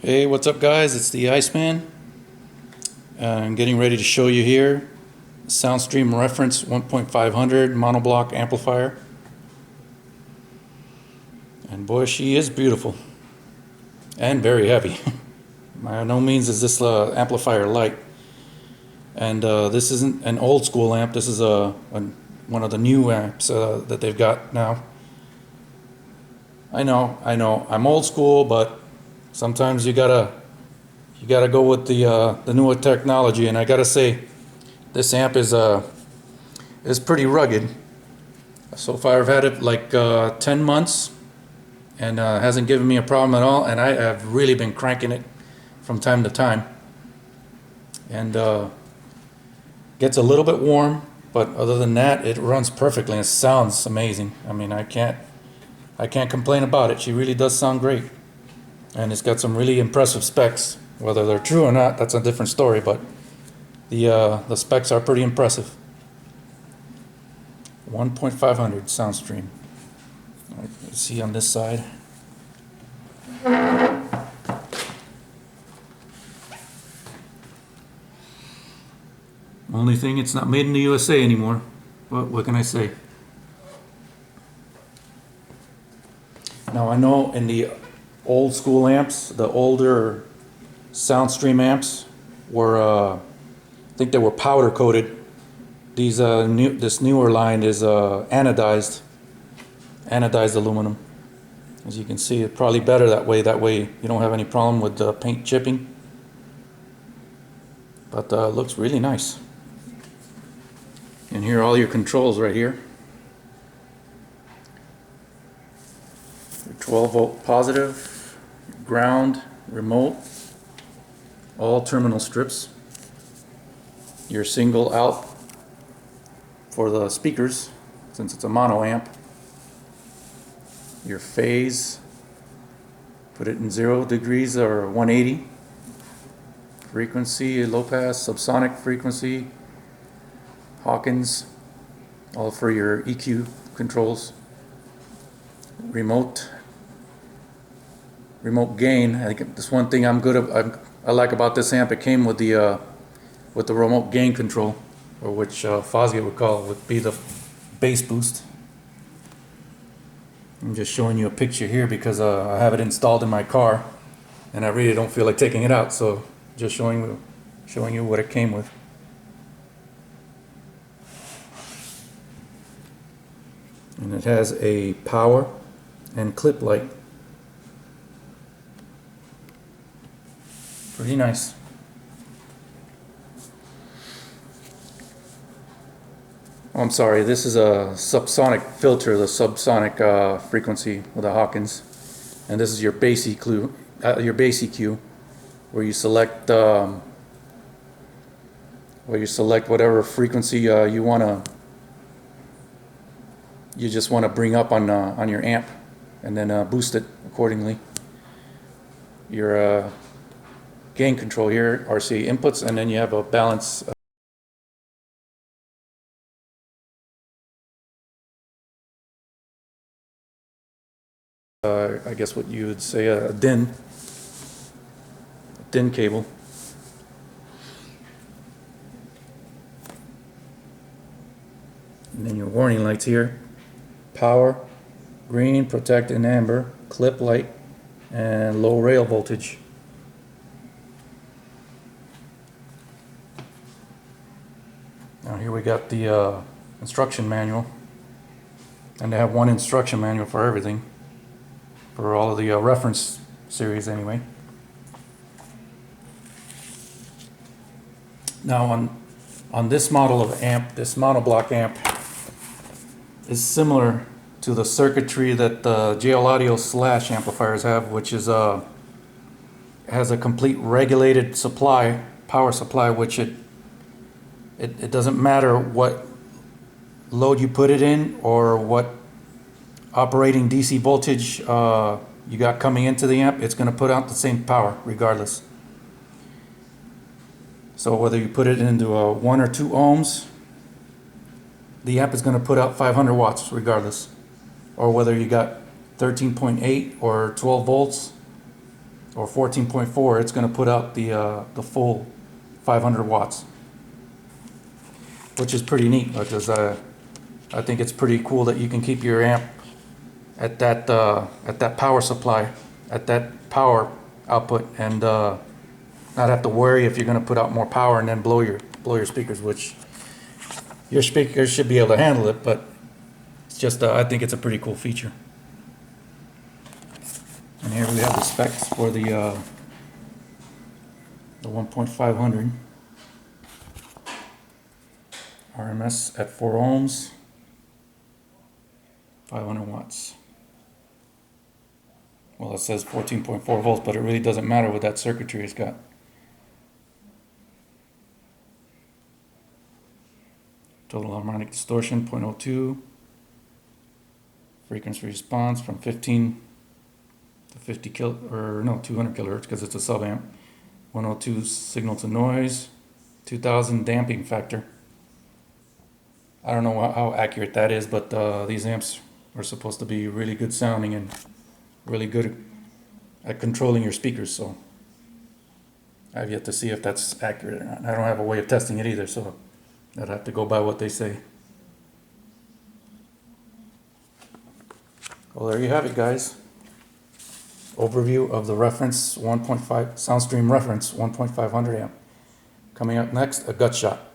Hey, what's up guys? It's the Iceman. I'm getting ready to show you here Soundstream Reference 1.500 monoblock amplifier. And boy, she is beautiful and very heavy. By no means is this amplifier light. And this isn't an old school amp. This is one of the new amps that they've got now. I know, I'm old school, but sometimes you gotta go with the newer technology. And I gotta say, this amp is pretty rugged. So far I've had it like 10 months and hasn't given me a problem at all, and I have really been cranking it from time to time, and gets a little bit warm, but other than that it runs perfectly and it sounds amazing. I mean, I can't complain about it. She really does sound great, and it's got some really impressive specs. Whether they're true or not, that's a different story, but the specs are pretty impressive. 1.500 Soundstream. Right, you see on this side. Only thing, it's not made in the USA anymore. What can I say? Now I know in the old school amps, the older Soundstream amps were, I think they were powder coated. This newer line is anodized aluminum. As you can see, it's probably better that way. That way you don't have any problem with paint chipping. But it looks really nice. And here are all your controls right here. Your 12-volt positive, ground, remote, all terminal strips. Your single out for the speakers, since it's a mono amp. Your phase, put it in 0 degrees or 180. Frequency, low pass, subsonic frequency, Hawkins, all for your EQ controls. Remote gain. I think this one thing I like about this amp. It came with the remote gain control, or which Fosgate would call it, would be the bass boost. I'm just showing you a picture here because I have it installed in my car, and I really don't feel like taking it out. So just showing you what it came with. And it has a power and clip light. Pretty nice. Oh, I'm sorry, this is a subsonic filter, the subsonic frequency with a Hawkins. And this is your bass EQ, where you select whatever frequency you just want to bring up on your amp, and then boost it accordingly. Your gain control here, RCA inputs, and then you have a balance. I guess what you would say a DIN cable. And then your warning lights here. Power, green, protect, and amber, clip light, and low rail voltage. Now here we got the instruction manual, and they have one instruction manual for everything, for all of the reference series anyway. Now on this model of amp, this monoblock amp is similar to the circuitry that the JL Audio Slash amplifiers have, which is has a complete regulated power supply, which it doesn't matter what load you put it in or what operating DC voltage you got coming into the amp, it's going to put out the same power regardless. So whether you put it into 1 or 2 ohms, the amp is going to put out 500 watts regardless. Or whether you got 13.8 or 12 volts, or 14.4, it's going to put out the full 500 watts, which is pretty neat because I think it's pretty cool that you can keep your amp at that power supply, at that power output, and not have to worry if you're going to put out more power and then blow your speakers, which your speakers should be able to handle it, but it's just I think it's a pretty cool feature. And here we have the specs for the 1.500 RMS at 4 ohms, 500 watts. Well, it says 14.4 volts, but it really doesn't matter with that circuitry it's got. Total harmonic distortion 0.02. Frequency response from 15 to 50 200 kilohertz because it's a sub amp. 102 signal to noise. 2000 damping factor. I don't know how accurate that is, but these amps are supposed to be really good sounding and really good at controlling your speakers, so I've yet to see if that's accurate or not. I don't have a way of testing it either, so I'd have to go by what they say. Well, there you have it, guys. Overview of the reference 1.5 Soundstream Reference 1.500 amp. Coming up next, a gut shot.